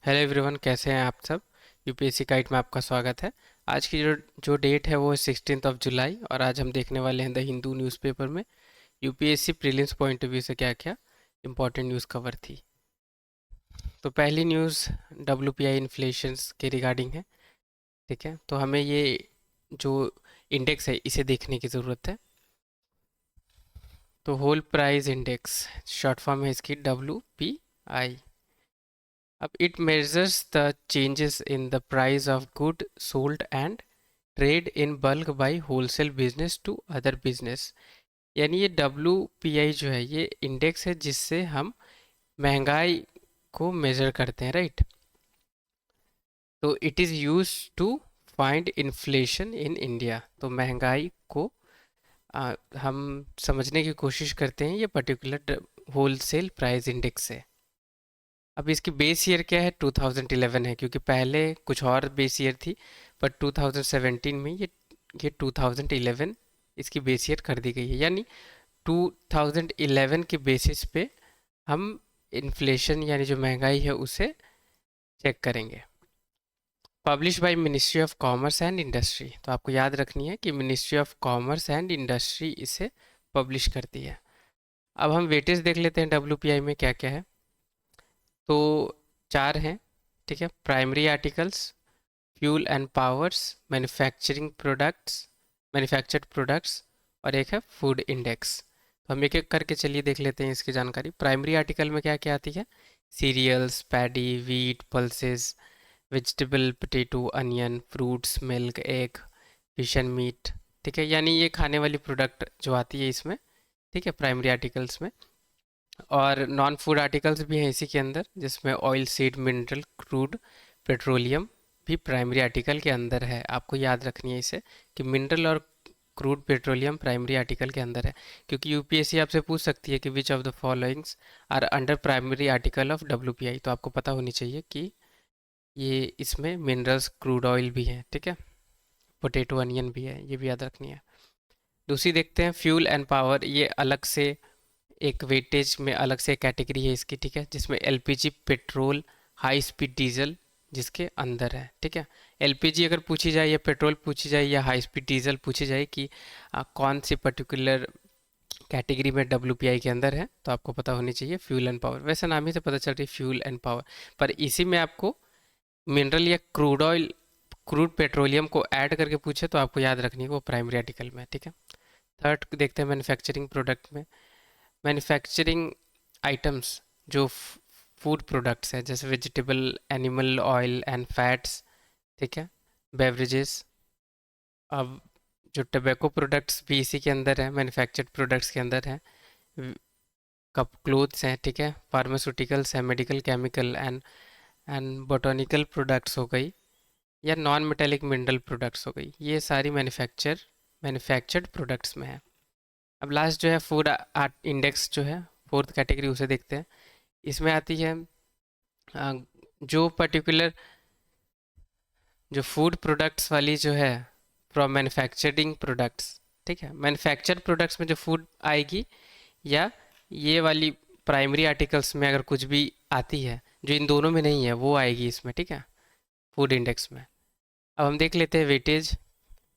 Hello everyone, कैसे हैं आप सब। यूपीएससी गाइड में आपका स्वागत है। आज की जो डेट है वो है 16 जुलाई और आज हम देखने वाले हैं द हिंदू न्यूज़पेपर में UPSC prelims point of view से क्या क्या इंपॉर्टेंट न्यूज़ कवर थी। तो पहली न्यूज़ डब्ल्यूपीआई इन्फ्लेशंस के रिगार्डिंग है। ठीक है, तो हमें ये जो इंडेक्स है इसे देखने की ज़रूरत है। तो whole price index, short form है इसकी WPI। अब it measures the changes in the price of good sold and trade in bulk by wholesale business to other business. यानी ये WPI जो है ये इंडेक्स है जिससे हम महंगाई को मेजर करते हैं, राइट। तो it is use to find inflation in India. तो महंगाई को हम समझने की कोशिश करते हैं ये पर्टिकुलर होलसेल प्राइस इंडेक्स से। अब इसकी बेस ईयर क्या है, 2011 है, क्योंकि पहले कुछ और बेस ईयर थी, पर 2017 में ये 2011 इसकी बेस ईयर कर दी गई है। यानी 2011 के बेसिस पे हम इन्फ्लेशन यानी जो महंगाई है उसे चेक करेंगे। Publish by ministry of commerce and industry. तो आपको याद रखनी है कि ministry of commerce and industry इसे पब्लिश करती है। अब हम वेटेज देख लेते हैं WPI में क्या क्या है। तो चार हैं, ठीक है। Primary articles, fuel and powers, manufactured products और एक है फूड इंडेक्स। तो हम एक एक करके चलिए देख लेते हैं इसकी जानकारी। प्राइमरी आर्टिकल में क्या क्या आती है, cereals, paddy, wheat, pulses, vegetable, potato, onion, fruits, milk, egg, fish and meat. ठीक है, यानी ये खाने वाली प्रोडक्ट जो आती है इसमें, ठीक है, प्राइमरी आर्टिकल्स में। और नॉन फूड आर्टिकल्स भी हैं इसी के अंदर, जिसमें oil, seed, mineral, crude, petroleum भी प्राइमरी आर्टिकल के अंदर है। आपको याद रखनी है इसे कि मिनरल और क्रूड पेट्रोलियम प्राइमरी आर्टिकल के अंदर है, क्योंकि यूपीएससी आपसे पूछ सकती है कि which of the followings are under primary article of WPI। तो आपको पता होनी चाहिए कि ये इसमें मिनरल्स, क्रूड ऑयल भी है, ठीक है, पोटैटो, अनियन भी है, ये भी याद रखनी है। दूसरी देखते हैं फ्यूल एंड पावर। ये अलग से एक वेटेज में अलग से कैटेगरी है इसकी, ठीक है, जिसमें LPG, petrol, high speed diesel जिसके अंदर है, ठीक है। LPG अगर पूछी जाए या पेट्रोल पूछी जाए या हाई स्पीड डीजल पूछी जाए कि कौन सी पर्टिकुलर कैटेगरी में WPI के अंदर है, तो आपको पता होनी चाहिए फ्यूल एंड पावर। वैसे नाम ही से पता चल रही है फ्यूल एंड पावर, पर इसी में आपको मिनरल या क्रूड ऑयल, क्रूड पेट्रोलियम को ऐड करके पूछे तो आपको याद रखनी है वो प्राइमरी आर्टिकल में है, ठीक है। थर्ड देखते हैं मैन्युफैक्चरिंग प्रोडक्ट में। मैन्युफैक्चरिंग आइटम्स जो फूड प्रोडक्ट्स हैं, जैसे vegetable, animal oil and fats, ठीक है, बेवरेजेस। अब जो टबैको प्रोडक्ट्स भी इसी के अंदर है, मैन्युफैक्चर्ड प्रोडक्ट्स के अंदर है। कप क्लोथ्स हैं, ठीक है, फार्मास्यूटिकल्स हैं, मेडिकल, केमिकल एंड बोटॉनिकल प्रोडक्ट्स हो गई, या नॉन मेटेलिक मिनरल प्रोडक्ट्स हो गई। ये सारी मैन्युफैक्चर्ड प्रोडक्ट्स में है। अब लास्ट जो है फूड आर्ट इंडेक्स जो है, फोर्थ कैटेगरी, उसे देखते हैं। इसमें आती है अ, जो पर्टिकुलर जो फूड प्रोडक्ट्स वाली जो है, फ्रॉम मैन्युफैक्चरिंग प्रोडक्ट्स, ठीक है, मैन्युफैक्चर्ड प्रोडक्ट्स में जो फूड आएगी, या ये वाली प्राइमरी आर्टिकल्स में अगर कुछ भी आती है जो इन दोनों में नहीं है वो आएगी इसमें, ठीक है, फूड इंडेक्स में। अब हम देख लेते हैं वेटेज,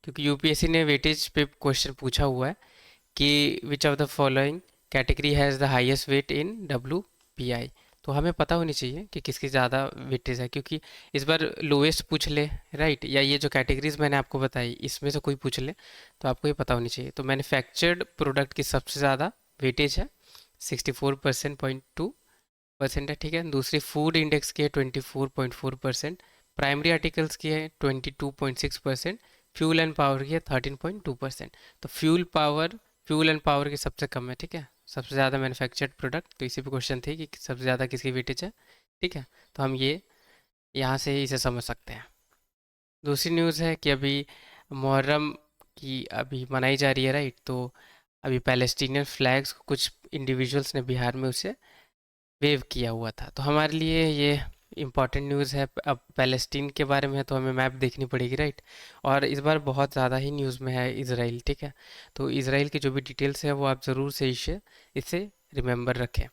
क्योंकि यूपीएससी ने वेटेज पे क्वेश्चन पूछा हुआ है कि which of the following category has the highest wait in WPI। तो हमें पता होनी चाहिए कि किसकी ज़्यादा वेटेज है, क्योंकि इस बार लोएस्ट पूछ ले, राइट, या ये जो कैटेगरीज मैंने आपको बताई इसमें से कोई पूछ ले तो आपको ये पता होनी चाहिए। तो मैन्युफैक्चर्ड प्रोडक्ट की सबसे ज़्यादा वेटेज है, 64.2% है, ठीक है। दूसरी फूड इंडेक्स की है 24.4%, प्राइमरी आर्टिकल्स की है 22.6%, फ्यूल एंड पावर की है 13.2%। तो फ्यूल एंड पावर की सबसे कम है, ठीक है, सबसे ज़्यादा मैन्युफैक्चर्ड प्रोडक्ट। तो इसी पे क्वेश्चन थी कि सबसे ज़्यादा किसकी वेटेज है, ठीक है। तो हम ये यहाँ से ही इसे समझ सकते हैं। दूसरी न्यूज़ है कि अभी मुहर्रम की अभी मनाई जा रही है, राइट। तो अभी पैलेस्टीनियन फ्लैग्स को कुछ इंडिविजुअल्स ने बिहार में उसे वेव किया हुआ था। तो हमारे लिए ये इम्पॉर्टेंट न्यूज़ है। अब पैलेस्टीन के बारे में है तो हमें मैप देखनी पड़ेगी, राइट। और इस बार बहुत ज़्यादा ही न्यूज़ में है इसराइल, ठीक है। तो इसराइल की जो भी डिटेल्स है वो आप ज़रूर से इसे इसे रिमेंबर रखें।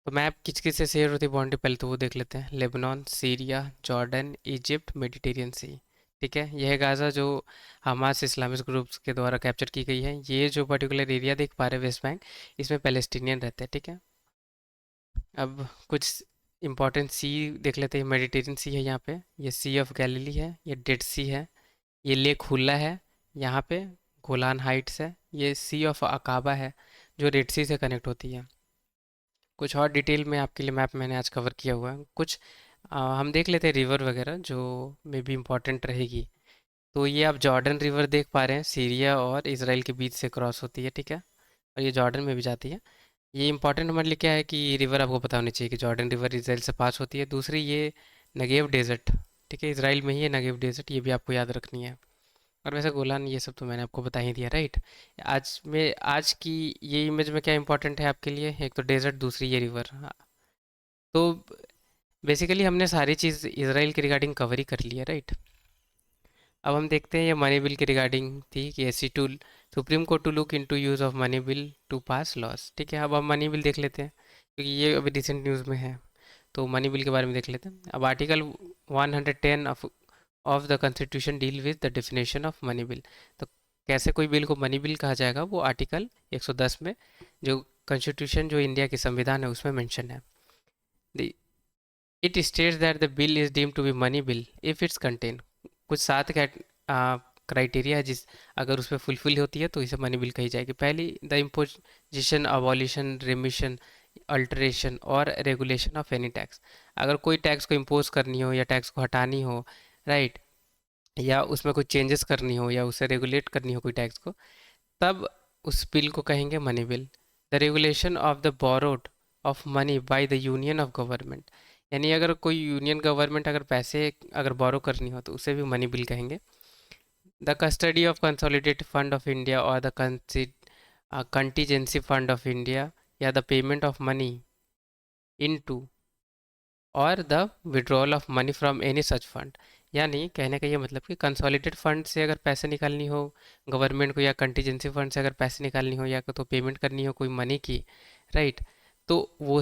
तो मैप किस किस से शेयर होती है बाउंड्री, पहले तो वो देख लेते हैं। Lebanon, Syria, Jordan, Egypt, Mediterranean sea. ठीक है, यह है गाज़ा जो हमास इस्लामिक ग्रुप्स के द्वारा कैप्चर की गई है। ये जो पर्टिकुलर एरिया देख पा रहे हैं वेस्ट बैंक, इसमें पैलेस्टीनियन रहते हैं। ठीक है, अब कुछ इंपॉर्टेंट सी देख लेते हैं। मेडिटेरियन सी है यहाँ पे, ये सी ऑफ गैलीली है, ये डेड सी है, ये लेक हुल्ला है, यहाँ पे गोलान हाइट्स है, ये सी ऑफ अकाबा है जो रेड सी से कनेक्ट होती है। कुछ और डिटेल में आपके लिए मैप मैंने आज कवर किया हुआ है। कुछ हम देख लेते हैं रिवर वगैरह जो मे बी इम्पोर्टेंट रहेगी। तो ये आप जॉर्डन रिवर देख पा रहे हैं, सीरिया और इसराइल के बीच से क्रॉस होती है। ठीक है, और ये जॉर्डन में भी जाती है। ये इंपॉर्टेंट हमारे लिए क्या है कि रिवर आपको पता होनी चाहिए कि जॉर्डन रिवर इसराइल से पास होती है। दूसरी ये नगेव डेजर्ट, ठीक है, इसराइल में ही है नगेव डेजर्ट, ये भी आपको याद रखनी है। और वैसे गोलान ये सब तो मैंने आपको बता ही दिया, राइट। आज की ये इमेज में क्या इंपॉर्टेंट है आपके लिए, एक तो डेजर्ट, दूसरी ये रिवर। तो बेसिकली हमने सारी चीज़ इसराइल के रिगार्डिंग कवर ही कर लिया, राइट। अब हम देखते हैं ये मनी बिल के रिगार्डिंग थी कि AC to Supreme Court to look into use of money bill to pass laws. ठीक है, अब हम मनी बिल देख लेते हैं क्योंकि ये अभी रिसेंट न्यूज़ में है। तो मनी बिल के बारे में देख लेते हैं। अब article 110 of the constitution deal with the definition of money bill. तो कैसे कोई बिल को मनी बिल कहा जाएगा, वो आर्टिकल 110 में जो कॉन्स्टिट्यूशन जो इंडिया के संविधान है उसमें मेंशन है। It states that the bill is deemed to be money bill if it's contain. कुछ सात क्राइटेरिया है, जिस अगर उसमें फुलफिल होती है तो इसे मनी बिल कही जाएगी। पहली, the imposition, abolition, remission, alteration और रेगुलेशन ऑफ एनी टैक्स। अगर कोई टैक्स को इम्पोज करनी हो या टैक्स को हटानी हो, राइट, या उसमें कोई चेंजेस करनी हो या उसे रेगुलेट करनी हो कोई टैक्स को, तब उस बिल को कहेंगे money bill. The regulation of the borrowed of money by the union of government, यानी अगर कोई यूनियन गवर्नमेंट अगर पैसे अगर बोरो करनी हो तो उसे भी मनी बिल कहेंगे। The custody of consolidated fund of India और the contingency fund of India, या the payment of money into और the withdrawal of money from any such fund. यानी कहने का ये मतलब कि कंसोलिडेटेड फंड से अगर पैसे निकालनी हो गवर्नमेंट को, या कंटीजेंसी फंड से अगर पैसे निकालनी हो, या तो पेमेंट करनी हो कोई मनी की, राइट, तो वो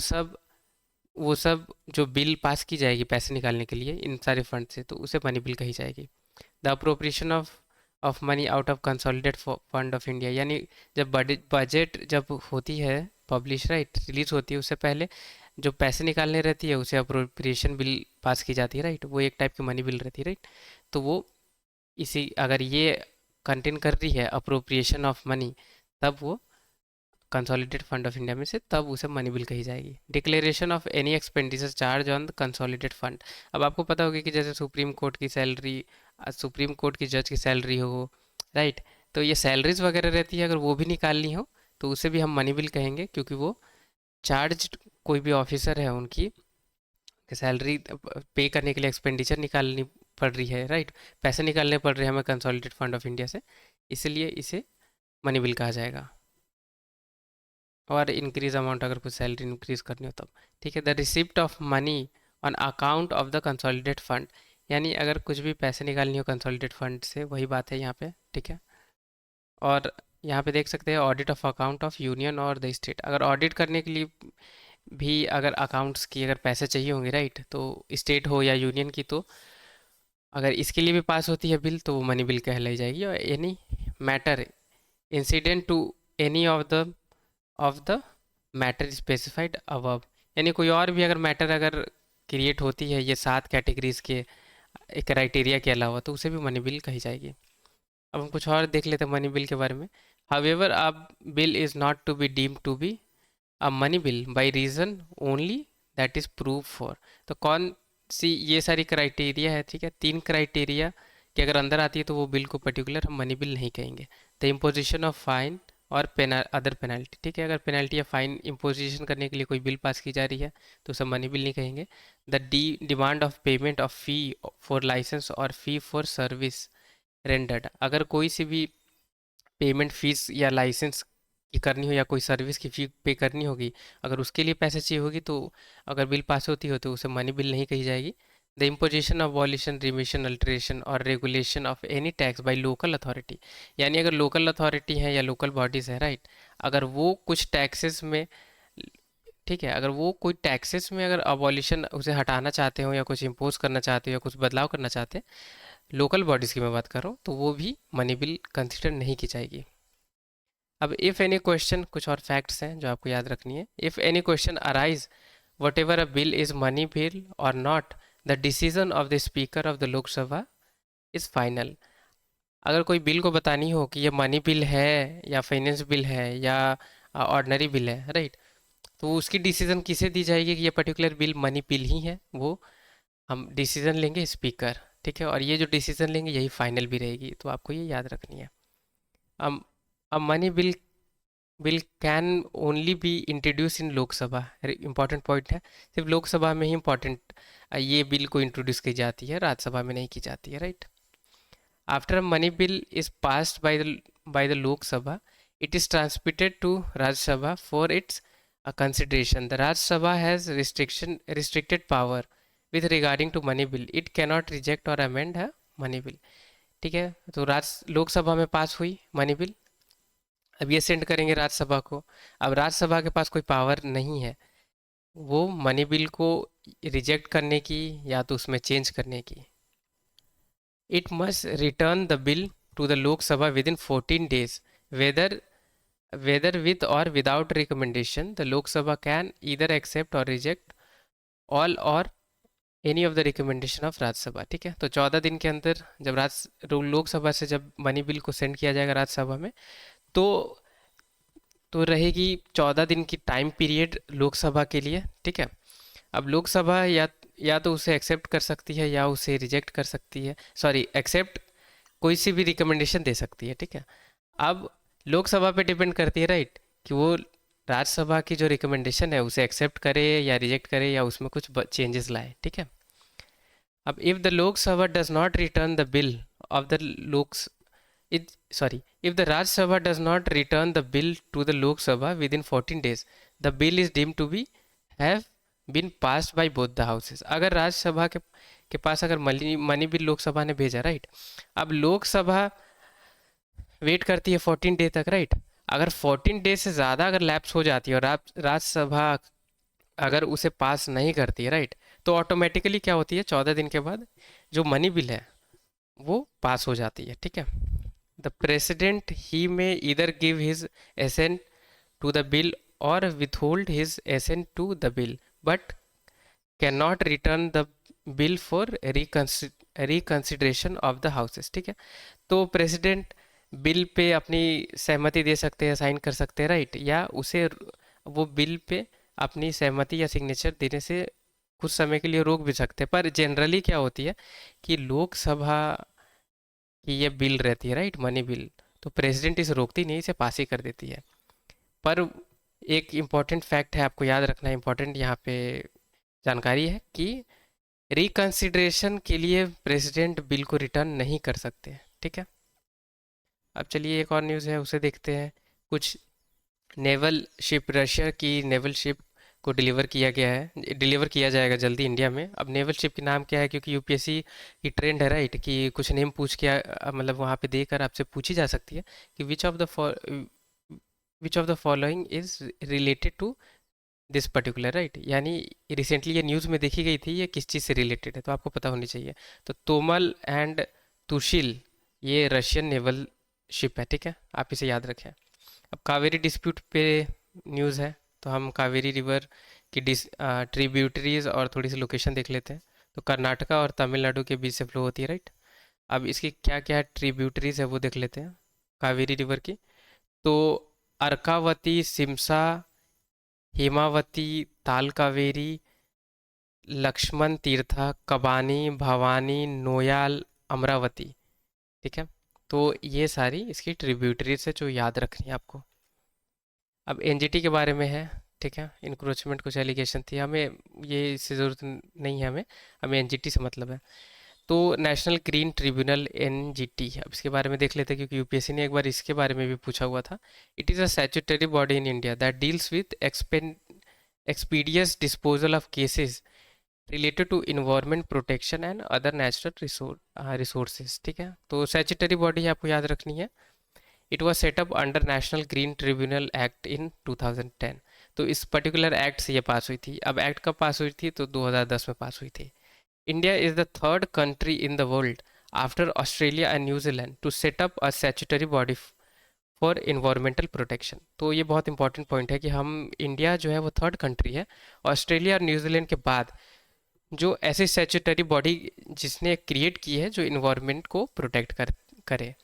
सब जो बिल पास की जाएगी पैसे निकालने के लिए इन सारे फंड से, तो उसे मनी बिल कही जाएगी। The appropriation of money out of consolidate fund of India, यानी जब बजट जब होती है पब्लिश, राइट, रिलीज होती है, उससे पहले जो पैसे निकालने रहती है उसे अप्रोप्रिएशन बिल पास की जाती है, राइट, वो एक टाइप की मनी बिल रहती है, राइट। तो वो इसी अगर ये कंटेन कर रही है अप्रोप्रिएशन ऑफ मनी, तब वो कंसोलिडेटेड फंड ऑफ इंडिया में से, तब उसे मनी बिल कही जाएगी। Declaration of any expenditure charge on the consolidated fund. अब आपको पता होगा कि जैसे सुप्रीम कोर्ट की सैलरी, सुप्रीम कोर्ट की जज की सैलरी हो, राइट, तो ये सैलरीज वगैरह रहती है, अगर वो भी निकालनी हो तो उसे भी हम मनी बिल कहेंगे, क्योंकि वो चार्ज कोई भी ऑफिसर है उनकी सैलरी पे करने के लिए एक्सपेंडिचर निकालनी पड़ रही है, राइट, पैसे निकालने पड़ रहे हैं हमें कंसोलिडेटेड फंड ऑफ इंडिया से, इसलिए इसे मनी बिल कहा जाएगा। और इंक्रीज अमाउंट, अगर कुछ सैलरी इंक्रीज करनी हो तब। ठीक है, the receipt of money on account of the consolidate fund, यानी अगर कुछ भी पैसे निकालनी हो कंसोलिडेट फंड से, वही बात है यहाँ पे। ठीक है, और यहाँ पे देख सकते हैं audit of account of union और द स्टेट। अगर ऑडिट करने के लिए भी अगर अकाउंट्स की अगर पैसे चाहिए होंगे, राइट, तो स्टेट हो या यूनियन की, तो अगर इसके लिए भी पास होती है बिल तो वो मनी बिल कहलाई जाएगी। और any matter incident to any of the matter specified above, यानी कोई और भी अगर मैटर अगर क्रिएट होती है ये सात कैटेगरीज के क्राइटेरिया के अलावा, तो उसे भी मनी बिल कही जाएगी। अब हम कुछ और देख लेते हैं मनी बिल के बारे में। However a bill is not to be deemed to be a money bill by reason only that is prove for. तो कौन सी ये सारी क्राइटेरिया है, ठीक है, तीन क्राइटेरिया के अगर अंदर आती है तो वो बिल को पर्टिकुलर हम मनी बिल नहीं कहेंगे। द इम्पोजिशन ऑफ फाइन और अदर पेनल्टी, ठीक है, अगर पेनल्टी या फाइन इम्पोजिशन करने के लिए कोई बिल पास की जा रही है तो उसे मनी बिल नहीं कहेंगे। The demand of payment of fee for licence और फ़ी फॉर सर्विस रेंडर्ड, अगर कोई सी भी पेमेंट फीस या लाइसेंस की करनी हो या कोई सर्विस की फ़ी पे करनी होगी, अगर उसके लिए पैसे चाहिए होगी, तो अगर बिल पास होती हो तो उसे मनी बिल नहीं कही जाएगी। The imposition of abolition, remission, alteration और regulation of any tax by local authority, यानी अगर लोकल अथॉरिटी है या लोकल बॉडीज़ है, राइट, अगर वो कुछ टैक्सेस में ठीक है, अगर वो कोई टैक्सेस में अगर अबॉलिशन उसे हटाना चाहते हो या कुछ इम्पोज करना चाहते हो या कुछ बदलाव करना चाहते हैं, लोकल बॉडीज़ की मैं बात कर रहा हूँ, तो वो भी मनी बिल कंसिडर नहीं की जाएगी। अब इफ़ एनी क्वेश्चन, कुछ और फैक्ट्स हैं जो आपको याद रखनी है। If any question arise whatever a bill is money bill और not, the decision of the speaker of the Lok Sabha is final. अगर कोई बिल को बतानी हो कि ये मनी बिल है या फाइनेंस बिल है या ऑर्डनरी बिल है, राइट, तो उसकी डिसीजन किसे दी जाएगी कि ये पर्टिकुलर बिल मनी बिल ही है, वो हम डिसीजन लेंगे स्पीकर। ठीक है, और ये जो डिसीजन लेंगे यही फाइनल भी रहेगी, तो आपको ये याद रखनी है। अब money bill can only be introduce in Lok Sabha, important point है, सिर्फ लोकसभा में ही इंपॉर्टेंट ये बिल को इंट्रोड्यूस की जाती है, राज्यसभा में नहीं की जाती है, right. After money bill is passed by the लोक सभा, it is transmitted to Rajya Sabha for its consideration. The Rajya Sabha has restricted power with regarding to money bill. It cannot reject or amend a money bill. ठीक है, तो लोकसभा में pass हुई money bill, अब ये send करेंगे राज्यसभा को। अब राज्यसभा के पास कोई पावर नहीं है वो मनी बिल को रिजेक्ट करने की या तो उसमें चेंज करने की। It must return the bill to the Lok Sabha within 14 days, whether with or without recommendation. The Lok Sabha can either accept or reject all or any of the recommendation of Rajya Sabha. ठीक है, तो 14 दिन के अंदर जब लोकसभा से जब money bill को सेंड किया जाएगा राज्यसभा में, तो रहेगी 14 दिन की टाइम पीरियड लोकसभा के लिए। ठीक है, अब लोकसभा या तो उसे एक्सेप्ट कर सकती है या उसे रिजेक्ट कर सकती है, सॉरी एक्सेप्ट कोई सी भी रिकमेंडेशन दे सकती है। ठीक है, अब लोकसभा पे डिपेंड करती है, राइट, कि वो राज्यसभा की जो रिकमेंडेशन है उसे एक्सेप्ट करे या रिजेक्ट करे या उसमें कुछ चेंजेस लाए। ठीक है, अब if the Lok Sabha does not return the bill of the looks it sorry if the Rajya Sabha does not return the bill to the Lok Sabha within 14 days, the bill is deemed to be have been passed by both the houses. अगर राज्यसभा के पास अगर money bill Lok Sabha ने भेजा, right, अब Lok Sabha wait करती है 14 day तक, right. अगर 14 डे से ज़्यादा अगर लैप्स हो जाती है और राज्यसभा अगर उसे पास नहीं करती है, राइट, तो ऑटोमेटिकली क्या होती है, 14 दिन के बाद जो मनी बिल है वो पास हो जाती है। ठीक है, द प्रेसिडेंट ही में इधर give his assent to the bill और withhold his assent to the bill, but can not return the bill for reconsideration of the houses. ठीक है, तो प्रेसिडेंट बिल पे अपनी सहमति दे सकते हैं, साइन कर सकते हैं, राइट, या उसे वो बिल पे अपनी सहमति या सिग्नेचर देने से कुछ समय के लिए रोक भी सकते हैं। पर जनरली क्या होती है कि लोकसभा की ये बिल रहती है, राइट, मनी बिल, तो प्रेसिडेंट इसे रोकती नहीं, इसे पास ही कर देती है। पर एक इम्पॉर्टेंट फैक्ट है, आपको याद रखना है, इम्पॉर्टेंट यहाँ पे जानकारी है कि रिकंसिडरेशन के लिए प्रेसिडेंट बिल को रिटर्न नहीं कर सकते। ठीक है, अब चलिए एक और न्यूज़ है उसे देखते हैं। कुछ नेवल शिप, रशिया की नेवल शिप को डिलीवर किया जाएगा जल्दी इंडिया में। अब नेवल शिप का नाम क्या है, क्योंकि यूपीएससी की ट्रेंड है, राइट, कि कुछ नेम पूछ के मतलब वहाँ पे देकर आपसे पूछी जा सकती है कि which of the following is related to this particular, right, यानी रिसेंटली ये न्यूज़ में देखी गई थी, ये किस चीज़ से रिलेटेड है, तो आपको पता होनी चाहिए। तो तोमल एंड तुशिल ये रशियन नेवल शिप है। ठीक है, आप इसे याद रखें। अब कावेरी डिस्प्यूट पे न्यूज़ है, तो हम कावेरी रिवर की ट्रिब्यूटरीज और थोड़ी सी लोकेशन देख लेते हैं। तो कर्नाटका और तमिलनाडु के बीच से फ्लो होती है, राइट। अब इसकी क्या क्या ट्रिब्यूटरीज है वो देख लेते हैं कावेरी रिवर की। तो अर्कावती, सिमसा, हेमावती, ताल कावेरी, लक्ष्मण तीर्था, कबानी, भवानी, नोयाल, अमरावती। ठीक है, तो ये सारी इसकी ट्रिब्यूटरीज है जो याद रखनी है आपको। अब एनजीटी के बारे में है। ठीक है, इंक्रोचमेंट कुछ एलिगेशन थी, हमें ये इससे ज़रूरत नहीं है, हमें एनजीटी से मतलब है। तो नेशनल ग्रीन ट्रिब्यूनल एनजीटी, अब इसके बारे में देख लेते हैं क्योंकि यूपीएससी ने एक बार इसके बारे में भी पूछा हुआ था। It is a statutory body in India that deals with expeditious disposal of cases related to environment protection and other natural resources. ठीक है, तो स्टैट्यूटरी बॉडी आपको याद रखनी है। It was set up under National green Tribunal Act in 2010। तो इस particular act से ये पास हुई थी। अब एक्ट कब पास हुई थी? तो 2010 में पास हुई थी। India is the third country in the world after Australia and New Zealand to set up a statutory body for environmental protection. तो ये बहुत इंपॉर्टेंट पॉइंट है कि हम इंडिया जो है वो थर्ड कंट्री है ऑस्ट्रेलिया और न्यूजीलैंड के बाद जो ऐसी स्टैट्यूटरी बॉडी जिसने क्रिएट की है जो इन्वायरमेंट को प्रोटेक्ट करे।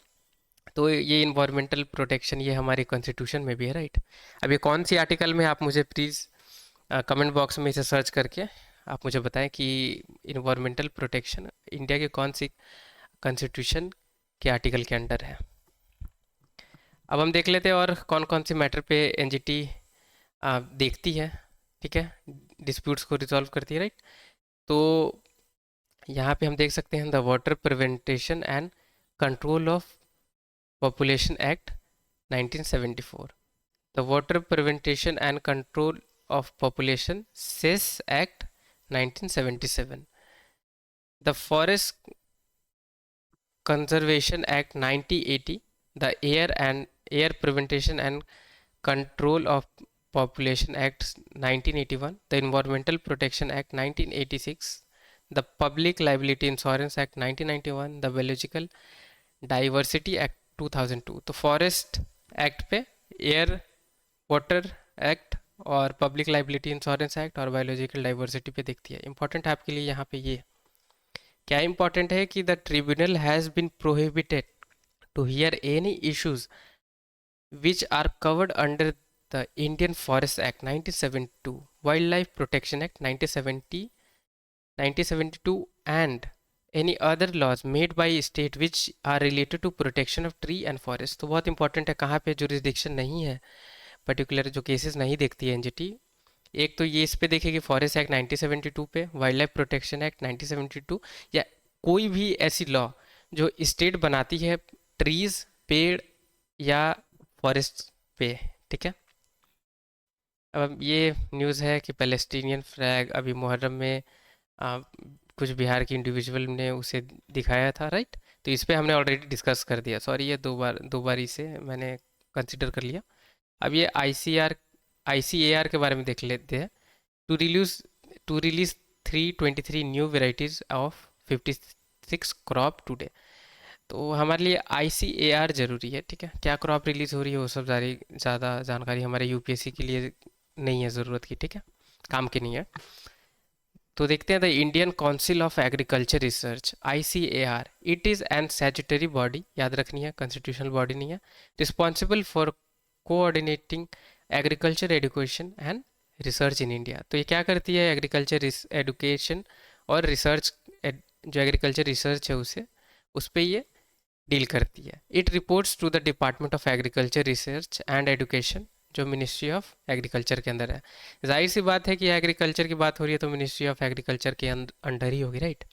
तो ये इन्वायरमेंटल प्रोटेक्शन ये हमारे कॉन्स्टिट्यूशन में भी है, राइट। अब ये कौन सी आर्टिकल में, आप मुझे प्लीज़ कमेंट बॉक्स में इसे सर्च करके आप मुझे बताएं कि इन्वायरमेंटल प्रोटेक्शन इंडिया के कौन सी कॉन्स्टिट्यूशन के आर्टिकल के अंडर है। अब हम देख लेते हैं और कौन कौन सी मैटर पे एनजीटी देखती है, ठीक है, डिस्प्यूट्स को रिजॉल्व करती है, राइट। तो यहाँ पे हम देख सकते हैं the water prevention and control of population act 1974, the water prevention and control of population cess act 1977, the forest conservation act 1980, the air prevention and control of population act 1981, the environmental protection act 1986, the public liability insurance act 1991, the biological diversity act 2002। तो forest act पे, air water act और public liability insurance act और biological diversity पे देखती है। Important है आपके लिए यहाँ पे ये क्या इंपॉर्टेंट है कि the tribunal has been prohibited to hear any issues which are covered under the Indian Forest Act 1972, Wildlife Protection Act 1972 and any other laws made by state which are related to protection of tree and forest। तो बहुत important है कहाँ पे jurisdiction नहीं है, particular जो cases नहीं देखती है एनजीटी। एक तो ये इस पे देखेगी फॉरेस्ट एक्ट 1972 पे, वाइल्ड लाइफ प्रोटेक्शन एक्ट 1972, या कोई भी ऐसी लॉ जो स्टेट बनाती है ट्रीज, पेड़ या फॉरेस्ट पे, ठीक है। अब ये न्यूज़ है कि पैलेस्टीनियन फ्लैग अभी मुहर्रम में कुछ बिहार के इंडिविजुअल ने उसे दिखाया था, राइट। तो इस पे हमने ऑलरेडी डिस्कस कर दिया, सॉरी ये दो बार इसे मैंने कंसिडर कर लिया। अब ये आईसीएआर के बारे में देख लेते हैं। To release to release 323 new varieties of 56 crop today. तो हमारे लिए आईसीएआर ज़रूरी है, ठीक है। क्या क्रॉप रिलीज़ हो रही है वो सब ज़्यादा जानकारी हमारे यूपीएससी के लिए नहीं है ज़रूरत की, ठीक है, काम की नहीं है। तो देखते हैं the Indian Council of agriculture Research, ICAR, it is an statutory body, याद रखनी है, कॉन्स्टिट्यूशनल बॉडी नहीं है, responsible for coordinating agriculture education and research in India. तो ये क्या करती है? एग्रीकल्चर एडुकेशन और रिसर्च, जो एग्रीकल्चर रिसर्च है उस पर ये डील करती है। It reports to the department of agriculture research and education, जो मिनिस्ट्री ऑफ एग्रीकल्चर के अंदर है। जाहिर सी बात है कि एग्रीकल्चर की बात हो रही है तो मिनिस्ट्री ऑफ एग्रीकल्चर के अंडर ही होगी, right.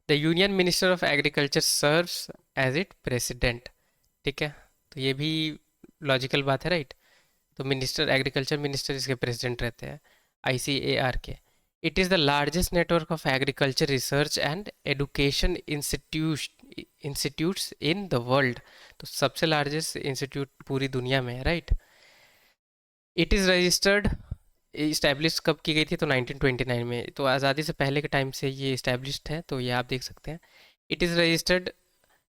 The union minister of agriculture serves as it president, ठीक है, तो ये भी लॉजिकल बात है, राइट। तो मिनिस्टर, एग्रीकल्चर मिनिस्टर इसके प्रेसिडेंट रहते हैं आईसीएआर के। It is the largest network of agriculture research and education institutes in the world. तो सबसे लार्जेस्ट इंस्टीट्यूट पूरी दुनिया में है, right. It is registered, establish कब की गई थी? तो 1929 में, तो आज़ादी से पहले के टाइम से ये इस्टेब्लिश्ड है, तो ये आप देख सकते हैं। इट इज़ रजिस्टर्ड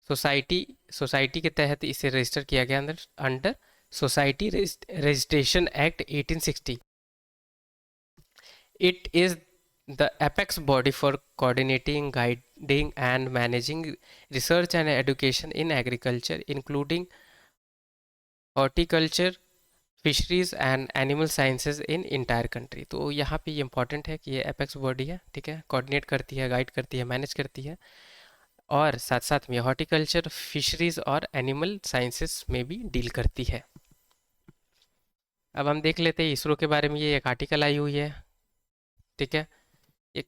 सोसाइटी के तहत इसे रजिस्टर किया गया under society registration act 1860। It is the apex body for coordinating, guiding and managing research and education in agriculture, including horticulture, fisheries and animal sciences in entire country. तो यहाँ पे ये important है कि ये एपेक्स बॉडी है, ठीक है, कोऑर्डिनेट करती है, गाइड करती है, मैनेज करती है, और साथ साथ में हॉर्टिकल्चर, फिशरीज और एनिमल साइंसेस में भी डील करती है। अब हम देख लेते हैं इसरो के बारे में। ये एक आर्टिकल आई हुई है, ठीक है। एक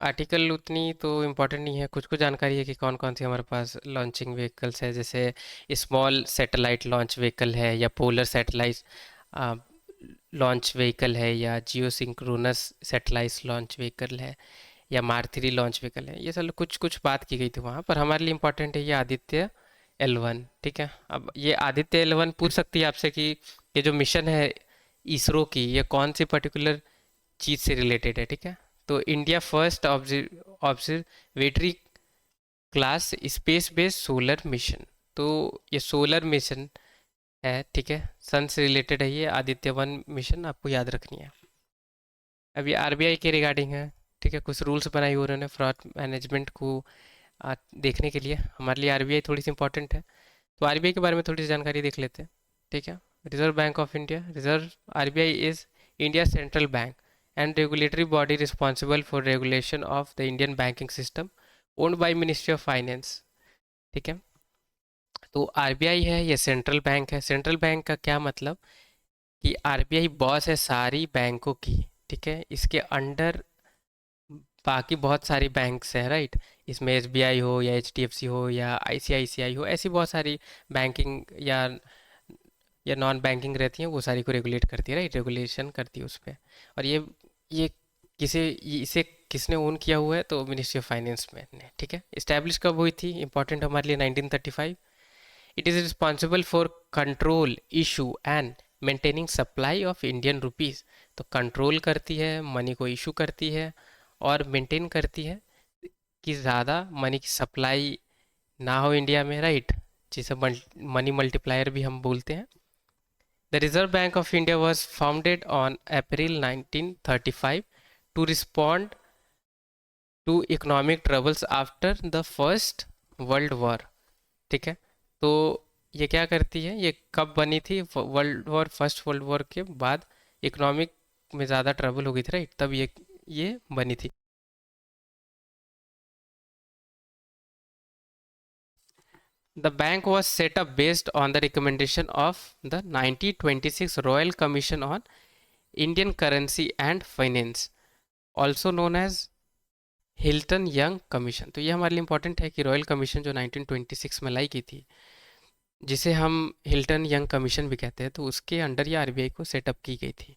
आर्टिकल उतनी तो इम्पोर्टेंट नहीं है, कुछ कुछ जानकारी है कि कौन कौन सी हमारे पास लॉन्चिंग व्हीकल्स है, जैसे स्मॉल सैटेलाइट लॉन्च व्हीकल है, या पोलर सैटेलाइट लॉन्च व्हीकल है, या जियो सिंक्रोनस सैटेलाइट लॉन्च व्हीकल है, या मार 3 लॉन्च व्हीकल है। ये सब कुछ कुछ बात की गई थी वहाँ पर। हमारे लिए इम्पोर्टेंट है ये आदित्य L1, ठीक है। अब ये आदित्य L1 पूछ सकती है आपसे कि ये जो मिशन है इसरो की, ये कौन सी पर्टिकुलर चीज़ से रिलेटेड है, ठीक है। तो India first observatory class space based solar mission. तो ये सोलर मिशन है, ठीक है, सन से रिलेटेड है, ये आदित्य वन मिशन आपको याद रखनी है। अभी आरबीआई के रिगार्डिंग है, ठीक है, कुछ रूल्स बनाए हुए उन्होंने फ्रॉड मैनेजमेंट को देखने के लिए। हमारे लिए आरबीआई थोड़ी सी इंपॉर्टेंट है, तो आरबीआई के बारे में थोड़ी सी जानकारी देख लेते हैं, ठीक है। Reserve bank of India, reserve RBI is India central bank and regulatory body responsible for regulation of the Indian banking system, owned by ministry of finance, ठीक है। तो आरबीआई है, ये सेंट्रल बैंक है। सेंट्रल बैंक का क्या मतलब कि आरबीआई बॉस है सारी बैंकों की, ठीक है। इसके अंडर बाकी बहुत सारी बैंक्स हैं, राइट। इसमें एसबीआई हो या एचडीएफसी हो या आईसीआईसीआई हो, ऐसी बहुत सारी बैंकिंग या नॉन बैंकिंग रहती हैं, वो सारी को रेगुलेट करती है, राइट, रेगुलेशन करती है उस पर। और ये इसे किसने ओन किया हुआ है, तो मिनिस्ट्री ऑफ फाइनेंस में ने, ठीक है। इस्टेब्लिश कब हुई थी, इंपॉर्टेंट हमारे लिए, 1935। It is responsible for control, issue and maintaining supply of Indian rupees. तो कंट्रोल करती है, मनी को इशू करती है और मेंटेन करती है कि ज़्यादा मनी की सप्लाई ना हो इंडिया में, राइट, जिसे मनी मल्टीप्लायर भी हम बोलते हैं। The Reserve Bank of India was founded on April 1935 to respond to economic troubles after the First World War, ठीक है। तो ये क्या करती है, ये कब बनी थी, फर्स्ट वर्ल्ड वॉर के बाद इकोनॉमिक में ज़्यादा ट्रबल हो गई थी, राइट, तब ये बनी थी। The bank was set up based on the recommendation of the 1926 Royal Commission on Indian Currency and Finance, also known as Hilton young commission. तो ये हमारे लिए इंपॉर्टेंट है कि रॉयल कमीशन जो 1926 में लाई की थी, जिसे हम हिल्टन यंग कमीशन भी कहते हैं, तो उसके अंडर ये आरबीआई को सेटअप की गई थी।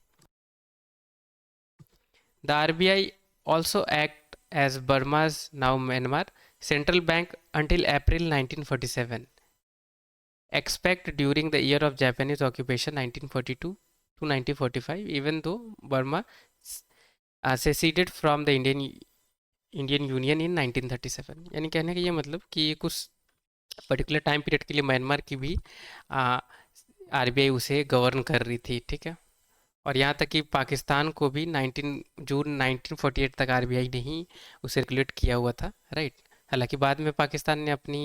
The RBI also act as Burma's, now Myanmar, central bank until April 1947, except during the year of Japanese occupation 1942 to 1945, even though Burma seceded from the Indian union in 1937। यानी कहने का ये मतलब कि ये कुछ पर्टिकुलर टाइम पीरियड के लिए म्यांमार की भी आरबीआई उसे गवर्न कर रही थी, ठीक है। और यहाँ तक कि पाकिस्तान को भी 19 जून 1948 तक आरबीआई ने ही उसे रेगुलेट किया हुआ था, राइट। हालांकि बाद में पाकिस्तान ने अपनी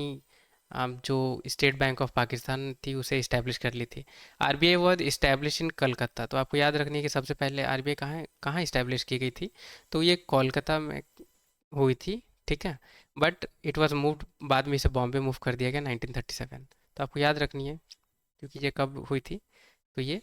जो स्टेट बैंक ऑफ पाकिस्तान थी उसे इस्टेब्लिश कर ली थी। RBI was establish in Calcutta. तो आपको याद रखनी है कि सबसे पहले आरबीआई कहाँ कहाँ इस्टेब्लिश की गई थी, तो ये कोलकाता में हुई थी, ठीक है। बट इट वाज मूव्ड, बाद में इसे बॉम्बे मूव कर दिया गया 1937। तो आपको याद रखनी है क्योंकि ये कब हुई थी, तो ये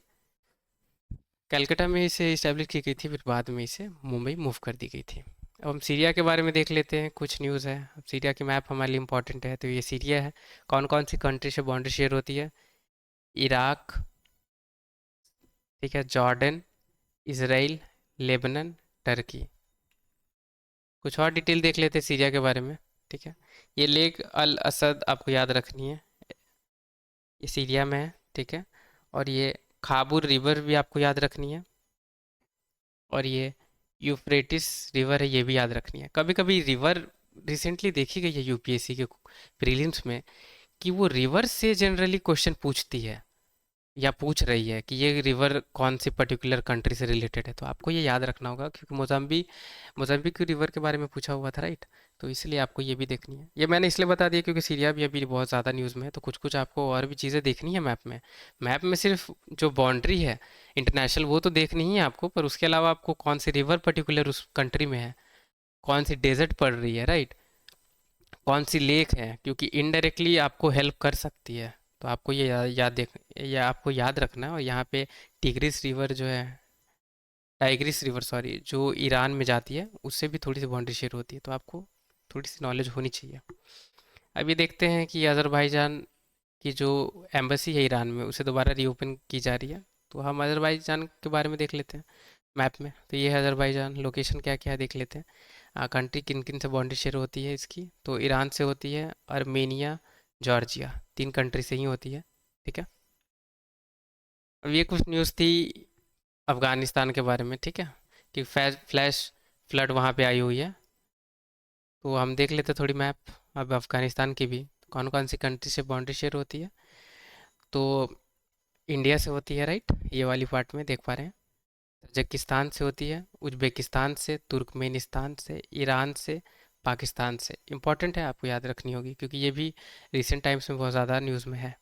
कलकत्ता में इसे इस्टेब्लिश की गई थी, फिर बाद में इसे मुंबई मूव कर दी गई थी। अब हम सीरिया के बारे में देख लेते हैं, कुछ न्यूज़ है। अब सीरिया की मैप हमारे लिए इंपॉर्टेंट है, तो ये सीरिया है। कौन कौन सी कंट्री से बाउंड्री शेयर होती है, इराक, ठीक है, जॉर्डन, इसराइल, लेबनन, टर्की। कुछ और डिटेल देख लेते हैं सीरिया के बारे में, ठीक है। ये लेक अल असद आपको याद रखनी है, ये सीरिया में है, ठीक है। और ये खाबूर रिवर भी आपको याद रखनी है, और ये यूफ्रेटिस रिवर है, ये भी याद रखनी है। कभी कभी रिवर रिसेंटली देखी गई है यूपीएससी के प्रीलिम्स में कि वो रिवर से जनरली क्वेश्चन पूछती है या पूछ रही है कि ये रिवर कौन सी पर्टिकुलर कंट्री से रिलेटेड है। तो आपको ये याद रखना होगा क्योंकि मोजाम्बिक की रिवर के बारे में पूछा हुआ था, राइट। तो इसलिए आपको ये भी देखनी है। ये मैंने इसलिए बता दिया क्योंकि सीरिया भी अभी बहुत ज़्यादा न्यूज़ में है, तो कुछ कुछ आपको और भी चीज़ें देखनी है मैप में। मैप में सिर्फ जो बाउंड्री है इंटरनेशनल वो तो देखनी ही है आपको, पर उसके अलावा आपको कौन सी रिवर पर्टिकुलर उस कंट्री में है, कौन सी डेजर्ट पड़ रही है, राइट, कौन सी लेक है, क्योंकि इनडायरेक्टली आपको हेल्प कर सकती है। तो आपको ये आपको याद रखना है। और यहाँ पे टिग्रिस रिवर जो है, टाइग्रिस रिवर सॉरी, जो ईरान में जाती है, उससे भी थोड़ी सी बाउंड्री शेयर होती है, तो आपको थोड़ी सी नॉलेज होनी चाहिए। अभी देखते हैं कि अज़रबैजान की जो एम्बेसी है ईरान में, उसे दोबारा रीओपन की जा रही है। तो हम अज़रबैजान के बारे में देख लेते हैं मैप में। तो ये है अज़रबैजान, लोकेशन क्या क्या है देख लेते हैं। कंट्री किन किन से बाउंड्री शेयर होती है इसकी, तो ईरान से होती है, आर्मेनिया, जॉर्जिया, तीन कंट्री से ही होती है, ठीक है। अब ये कुछ न्यूज़ थी अफगानिस्तान के बारे में, ठीक है, कि फ्लैश फ्लड वहाँ पे आई हुई है। तो हम देख लेते थोड़ी मैप अब अफगानिस्तान की भी, कौन कौन सी कंट्री से बाउंड्री शेयर होती है। तो इंडिया से होती है, राइट, ये वाली पार्ट में देख पा रहे हैं। तजाकिस्तान से होती है, उज्बेकिस्तान से, तुर्कमेनिस्तान से, ईरान से, पाकिस्तान से। इंपॉर्टेंट है, आपको याद रखनी होगी क्योंकि ये भी रिसेंट टाइम्स में बहुत ज़्यादा न्यूज़ में है।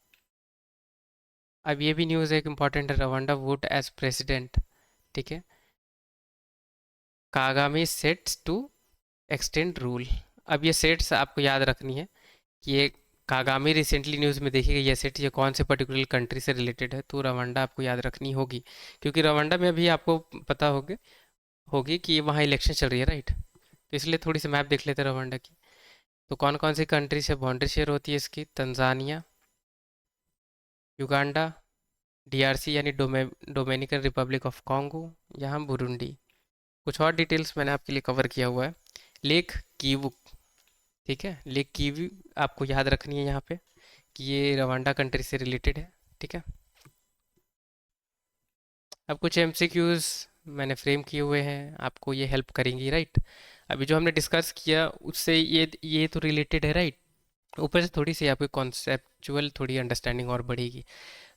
अब ये भी न्यूज़ एक इम्पॉर्टेंट है, रवांडा वोट एज प्रेसिडेंट, ठीक है, कागामी सेट्स टू एक्सटेंड रूल। अब ये सेट्स आपको याद रखनी है कि ये कागामी रिसेंटली न्यूज़ में देखी गई ये सेट, ये कौन से पर्टिकुलर कंट्री से रिलेटेड है, तो रवांडा आपको याद रखनी होगी क्योंकि रवांडा में अभी आपको पता होगी होगी कि वहाँ इलेक्शन चल रही है, राइट। तो इसलिए थोड़ी सी मैप देख लेते हैं रवांडा की। तो कौन कौन सी कंट्री से बाउंड्री शेयर होती है इसकी, तंजानिया, युगांडा, डीआरसी यानी डोमिनिकन रिपब्लिक ऑफ कॉन्गो, यहाँ बुरुंडी। कुछ और डिटेल्स मैंने आपके लिए कवर किया हुआ है। लेक कीवू, ठीक है, लेक कीवी आपको याद रखनी है यहाँ पे कि ये रवांडा कंट्री से रिलेटेड है, ठीक है। अब कुछ एमसीक्यूज मैंने फ्रेम किए हुए हैं, आपको ये हेल्प करेंगी, राइट। अभी जो हमने डिस्कस किया उससे ये तो रिलेटेड है, राइट। ऊपर से थोड़ी सी आपकी कॉन्सेप्चुअल थोड़ी अंडरस्टैंडिंग और बढ़ेगी।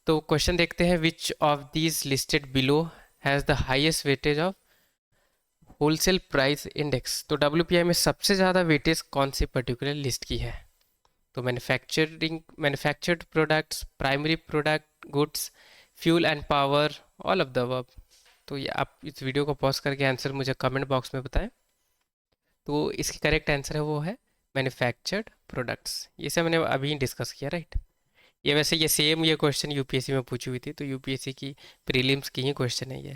तो क्वेश्चन देखते हैं, which of these listed below has the highest weightage of wholesale price index. तो डब्ल्यूपीआई में सबसे ज़्यादा वेटेज कौन सी पर्टिकुलर लिस्ट की है। तो manufactured products, primary product goods, fuel and power, all of the above. तो ये आप इस वीडियो को पॉज करके आंसर मुझे कमेंट बॉक्स में बताएं। तो इसकी करेक्ट आंसर है वो है मैन्युफैक्चर्ड प्रोडक्ट्स। ये सब मैंने अभी डिस्कस किया, राइट। ये वैसे ये सेम ये क्वेश्चन यूपीएससी में पूछी हुई थी, तो यूपीएससी की प्रीलिम्स की ही क्वेश्चन है ये।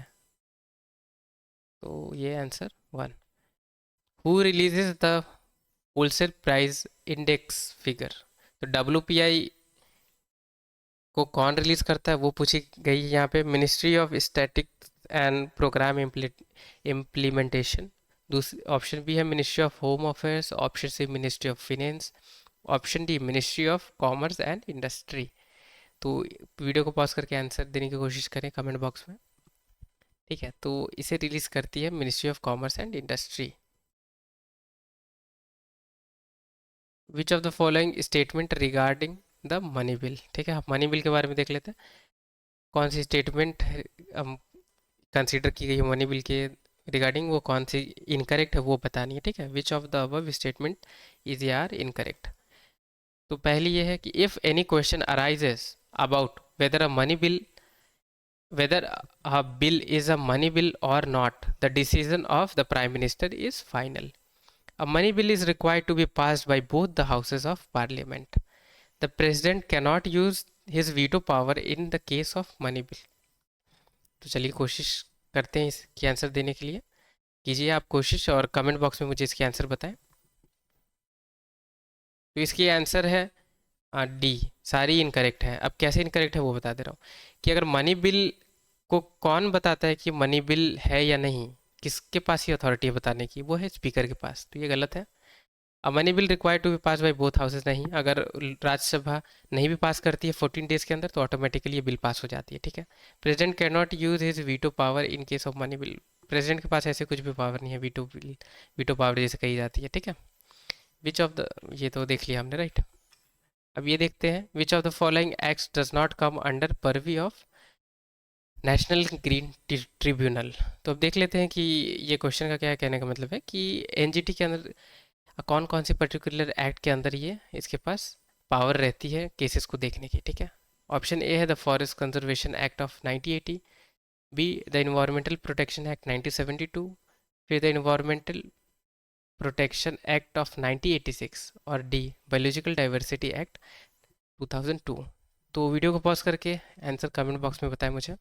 तो ये answer one. Who releases the wholesale price index figure. तो डब्ल्यूपीआई को कौन रिलीज करता है वो पूछी गई है यहाँ पे, ministry of statistics and programme implementation. दूसरी ऑप्शन बी है ministry of home affairs, option C ministry of finance, option D ministry of commerce and industry. तो वीडियो को पॉज करके आंसर देने की कोशिश करें कमेंट बॉक्स में, ठीक है। तो इसे रिलीज करती है ministry of commerce and industry. Which of the following statement regarding the money bill, ठीक है, मनी बिल के बारे में देख लेते हैं। कौन सी स्टेटमेंट हम कंसीडर की गई है मनी बिल के रिगार्डिंग, वो कौन सी इनकरेक्ट है वो बतानी है, ठीक है। Which of the above statement is are incorrect. तो पहली ये है कि if any question arises about whether a money bill whether a bill is a money bill or not, the decision of the prime minister is final. A money bill is required to be passed by both the houses of parliament. The president cannot use his veto power in the case of money bill. तो चलिए कोशिश करते हैं इसकी answer देने के लिए। कीजिए आप कोशिश और कमेंट बॉक्स में मुझे इसकी आंसर बताएं। तो इसकी आंसर है डी, सारी इनकरेक्ट है। अब कैसे इनकरेक्ट है वो बता दे रहा हूँ कि अगर मनी बिल को कौन बताता है कि मनी बिल है या नहीं, किसके पास ये अथॉरिटी है बताने की, वो है स्पीकर के पास। तो ये गलत है। अब money bill required to be pass by both houses नहीं, अगर राज्यसभा नहीं भी पास करती है 14 डेज के अंदर तो ऑटोमेटिकली ये बिल पास हो जाती है, ठीक है। President can not use his veto power in case of money bill. President के पास ऐसे कुछ भी पावर नहीं है, वीटो पावर जैसे कही जाती है, ठीक है। विच ऑफ द, ये तो देख लिया हमने, राइट। अब ये देखते हैं, which of the following acts does not come under purview of national green tribunal. तो अब देख लेते हैं कि ये क्वेश्चन का क्या कहने का मतलब है कि एनजीटी के अंदर कौन कौन सी पर्टिकुलर एक्ट के अंदर ये इसके पास पावर रहती है केसेस को देखने की, ठीक है। ऑप्शन ए है the forest conservation act of 1980, B the environmental protection act 1972, फिर the environmental protection act of 1986 और डी बायोलॉजिकल डाइवर्सिटी एक्ट 2002। तो वीडियो को पॉज करके आंसर कमेंट बॉक्स में बताएं मुझे।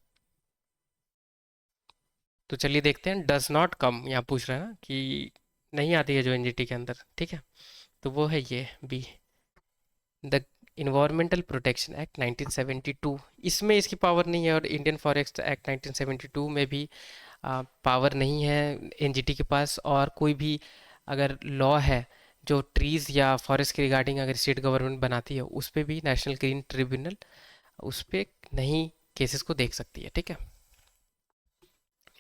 तो चलिए देखते हैं, डज नॉट कम यहाँ पूछ रहा है ना कि नहीं आती है जो एनजीटी के अंदर, ठीक है। तो वो है ये B, the environmental protection act 1972। इसमें इसकी पावर नहीं है और इंडियन फॉरेस्ट एक्ट 1972 में भी पावर नहीं है एनजीटी के पास। और कोई भी अगर लॉ है जो ट्रीज़ या फॉरेस्ट के रिगार्डिंग अगर स्टेट गवर्नमेंट बनाती है उस पर भी नेशनल ग्रीन ट्रिब्यूनल उस पर नहीं केसेस को देख सकती है, ठीक है।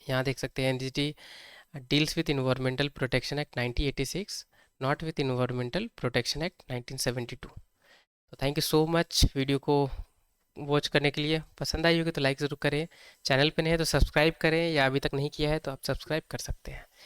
यहाँ देख सकते हैं NGT deals with environmental protection act 1986, not with environmental protection act 1972। तो thank you so much video को वॉच करने के लिए। पसंद आई होगी तो लाइक ज़रूर करें, चैनल पे नए हैं तो सब्सक्राइब करें, या अभी तक नहीं किया है तो आप सब्सक्राइब कर सकते हैं।